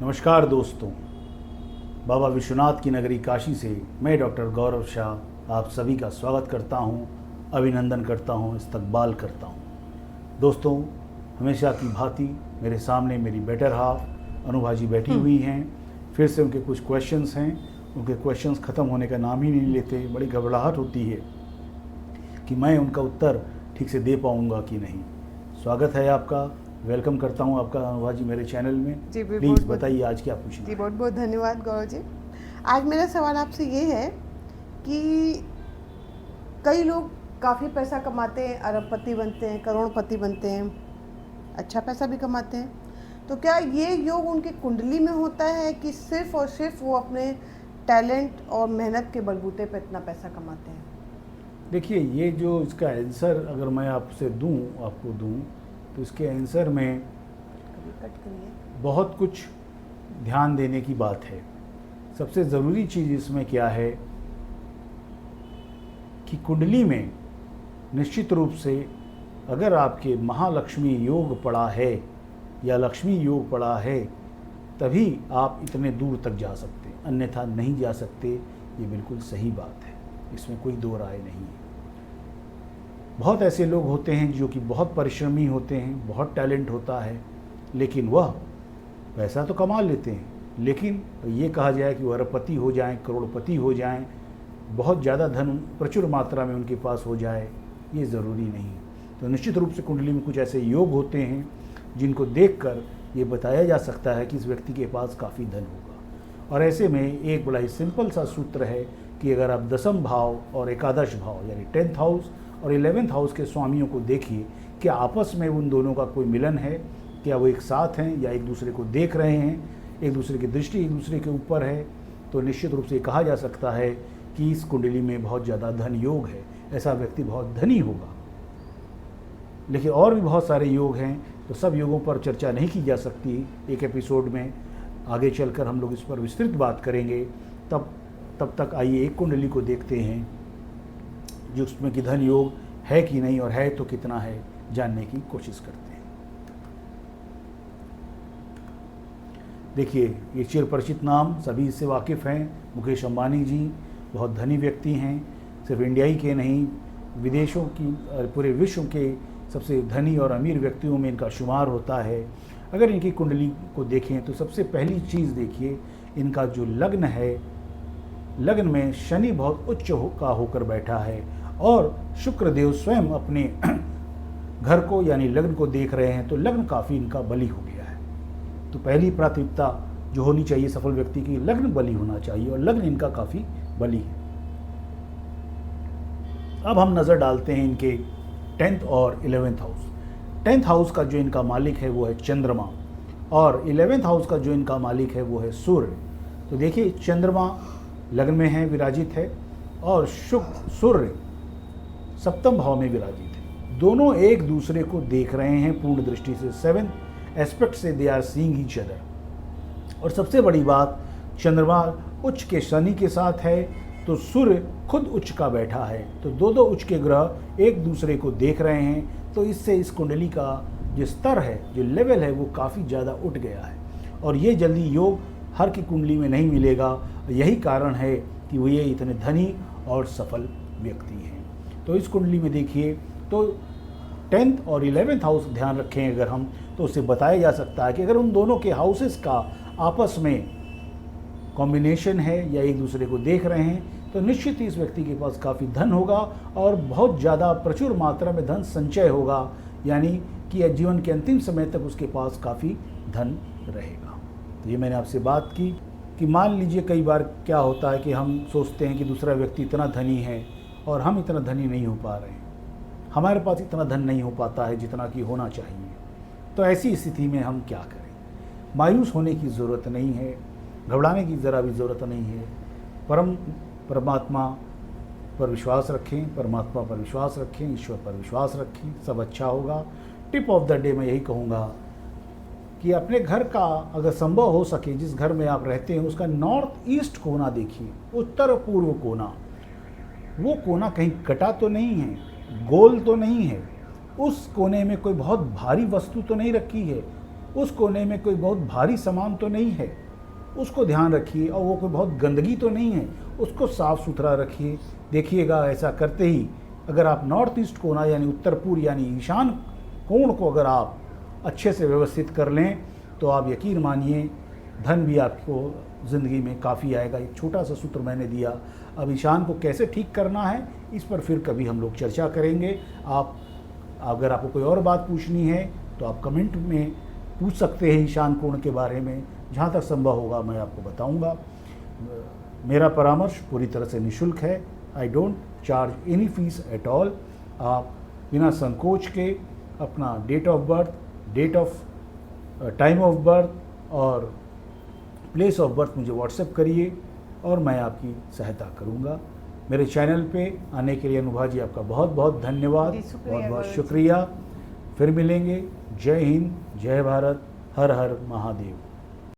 नमस्कार दोस्तों, बाबा विश्वनाथ की नगरी काशी से मैं डॉक्टर गौरव शाह आप सभी का स्वागत करता हूं, अभिनंदन करता हूं, इस्तकबाल करता हूं। दोस्तों, हमेशा की भांति मेरे सामने मेरी बेटर हाफ अनुभा जी बैठी हुई हैं। फिर से उनके कुछ क्वेश्चंस हैं। उनके क्वेश्चंस ख़त्म होने का नाम ही नहीं लेते। बड़ी घबराहट होती है कि मैं उनका उत्तर ठीक से दे पाऊँगा कि नहीं। स्वागत है आपका, वेलकम करता हूं आपका अनुभा जी मेरे चैनल में। जी, प्लीज़ बताइए आज क्या पूछना जी, है। बहुत बहुत धन्यवाद गौरव जी। आज मेरा सवाल आपसे ये है कि कई लोग काफ़ी पैसा कमाते हैं, अरबपति बनते हैं, करोड़पति बनते हैं, अच्छा पैसा भी कमाते हैं। तो क्या ये योग उनकी कुंडली में होता है कि सिर्फ और सिर्फ वो अपने टैलेंट और मेहनत के बलबूते पर इतना पैसा कमाते हैं? देखिए, ये जो इसका आंसर अगर मैं आपको दूं तो इसके आंसर में कभी कट करिए। बहुत कुछ ध्यान देने की बात है। सबसे ज़रूरी चीज़ इसमें क्या है कि कुंडली में निश्चित रूप से अगर आपके महालक्ष्मी योग पड़ा है या लक्ष्मी योग पड़ा है तभी आप इतने दूर तक जा सकते, अन्यथा नहीं जा सकते। ये बिल्कुल सही बात है, इसमें कोई दो राय नहीं है। बहुत ऐसे लोग होते हैं जो कि बहुत परिश्रमी होते हैं, बहुत टैलेंट होता है, लेकिन वह पैसा तो कमा लेते हैं, लेकिन ये कहा जाए कि वह अरबपति हो जाएं, करोड़पति हो जाएं, बहुत ज़्यादा धन प्रचुर मात्रा में उनके पास हो जाए, ये ज़रूरी नहीं। तो निश्चित रूप से कुंडली में कुछ ऐसे योग होते हैं जिनको देखकर ये बताया जा सकता है कि इस व्यक्ति के पास काफ़ी धन होगा। और ऐसे में एक बड़ा ही सिंपल सा सूत्र है कि अगर आप दसम भाव और एकादश भाव यानी 10th हाउस और 11th हाउस के स्वामियों को देखिए कि आपस में उन दोनों का कोई मिलन है, क्या वो एक साथ हैं या एक दूसरे को देख रहे हैं, एक दूसरे की दृष्टि एक दूसरे के ऊपर है, तो निश्चित रूप से कहा जा सकता है कि इस कुंडली में बहुत ज़्यादा धन योग है, ऐसा व्यक्ति बहुत धनी होगा। लेकिन और भी बहुत सारे योग हैं, तो सब योगों पर चर्चा नहीं की जा सकती एक एपिसोड में। आगे चलकर हम लोग इस पर विस्तृत बात करेंगे। तब तक आइए एक कुंडली को देखते हैं जो उसमें कि धन योग है कि नहीं, और है तो कितना है, जानने की कोशिश करते हैं। देखिए, ये चिरपरिचित नाम सभी इससे वाकिफ़ हैं। मुकेश अंबानी जी बहुत धनी व्यक्ति हैं, सिर्फ इंडिया ही के नहीं, विदेशों की पूरे विश्व के सबसे धनी और अमीर व्यक्तियों में इनका शुमार होता है। अगर इनकी कुंडली को देखें तो सबसे पहली चीज़ देखिए, इनका जो लग्न है, लग्न में शनि बहुत उच्च का होकर बैठा है और शुक्र देव स्वयं अपने घर को यानी लग्न को देख रहे हैं, तो लग्न काफ़ी इनका बली हो गया है। तो पहली प्राथमिकता जो होनी चाहिए सफल व्यक्ति की, लग्न बली होना चाहिए, और लग्न इनका काफ़ी बली है। अब हम नज़र डालते हैं इनके 10th और 11th हाउस। 10th हाउस का जो इनका मालिक है वो है चंद्रमा, और 11th हाउस का जो इनका मालिक है वो है सूर्य। तो देखिए, चंद्रमा लग्न में है, विराजित है, और सूर्य सप्तम भाव में विराजित है। दोनों एक दूसरे को देख रहे हैं पूर्ण दृष्टि से, 7th एस्पेक्ट से they are seeing each other. और सबसे बड़ी बात, चंद्रमा उच्च के शनि के साथ है, तो सूर्य खुद उच्च का बैठा है, तो दो उच्च के ग्रह एक दूसरे को देख रहे हैं। तो इससे इस कुंडली का जो स्तर है, जो लेवल है, वो काफ़ी ज़्यादा उठ गया है, और ये जल्दी योग हर की कुंडली में नहीं मिलेगा। यही कारण है कि वो ये इतने धनी और सफल व्यक्ति हैं। तो इस कुंडली में देखिए, तो 10th और 11th हाउस ध्यान रखें अगर हम, तो उससे बताया जा सकता है कि अगर उन दोनों के हाउसेस का आपस में कॉम्बिनेशन है या एक दूसरे को देख रहे हैं, तो निश्चित ही इस व्यक्ति के पास काफ़ी धन होगा और बहुत ज़्यादा प्रचुर मात्रा में धन संचय होगा, यानी कि जीवन के अंतिम समय तक उसके पास काफ़ी धन रहेगा। तो ये मैंने आपसे बात की कि मान लीजिए कई बार क्या होता है कि हम सोचते हैं कि दूसरा व्यक्ति इतना धनी है और हम इतना धनी नहीं हो पा रहे हैं, हमारे पास इतना धन नहीं हो पाता है जितना कि होना चाहिए। तो ऐसी स्थिति में हम क्या करें? मायूस होने की ज़रूरत नहीं है, घबराने की ज़रा भी ज़रूरत नहीं है। परमात्मा पर विश्वास रखें, परमात्मा पर विश्वास रखें, ईश्वर पर विश्वास रखें, सब अच्छा होगा। टिप ऑफ द डे मैं यही कहूँगा कि अपने घर का अगर संभव हो सके, जिस घर में आप रहते हैं उसका नॉर्थ ईस्ट कोना देखिए, उत्तर पूर्व कोना। वो कोना कहीं कटा तो नहीं है, गोल तो नहीं है, उस कोने में कोई बहुत भारी वस्तु तो नहीं रखी है, उस कोने में कोई बहुत भारी सामान तो नहीं है, उसको ध्यान रखिए। और वो कोई बहुत गंदगी तो नहीं है, उसको साफ़ सुथरा रखिए। देखिएगा ऐसा करते ही अगर आप नॉर्थ ईस्ट कोना यानी उत्तर पूर्व यानी ईशान कोण को अगर आप अच्छे से व्यवस्थित कर लें तो आप यकीन मानिए धन भी आपको ज़िंदगी में काफ़ी आएगा। एक छोटा सा सूत्र मैंने दिया। अब ईशान को कैसे ठीक करना है इस पर फिर कभी हम लोग चर्चा करेंगे। आप अगर आपको कोई और बात पूछनी है तो आप कमेंट में पूछ सकते हैं ईशान कोण के बारे में। जहाँ तक संभव होगा मैं आपको बताऊंगा। मेरा परामर्श पूरी तरह से निःशुल्क है। I don't charge any fees at all. आप बिना संकोच के अपना date of birth, date of time of birth और प्लेस ऑफ बर्थ मुझे व्हाट्सएप करिए और मैं आपकी सहायता करूंगा। मेरे चैनल पे आने के लिए अनुभा जी आपका बहुत बहुत धन्यवाद, बहुत बहुत शुक्रिया। फिर मिलेंगे। जय हिंद, जय भारत, हर हर महादेव।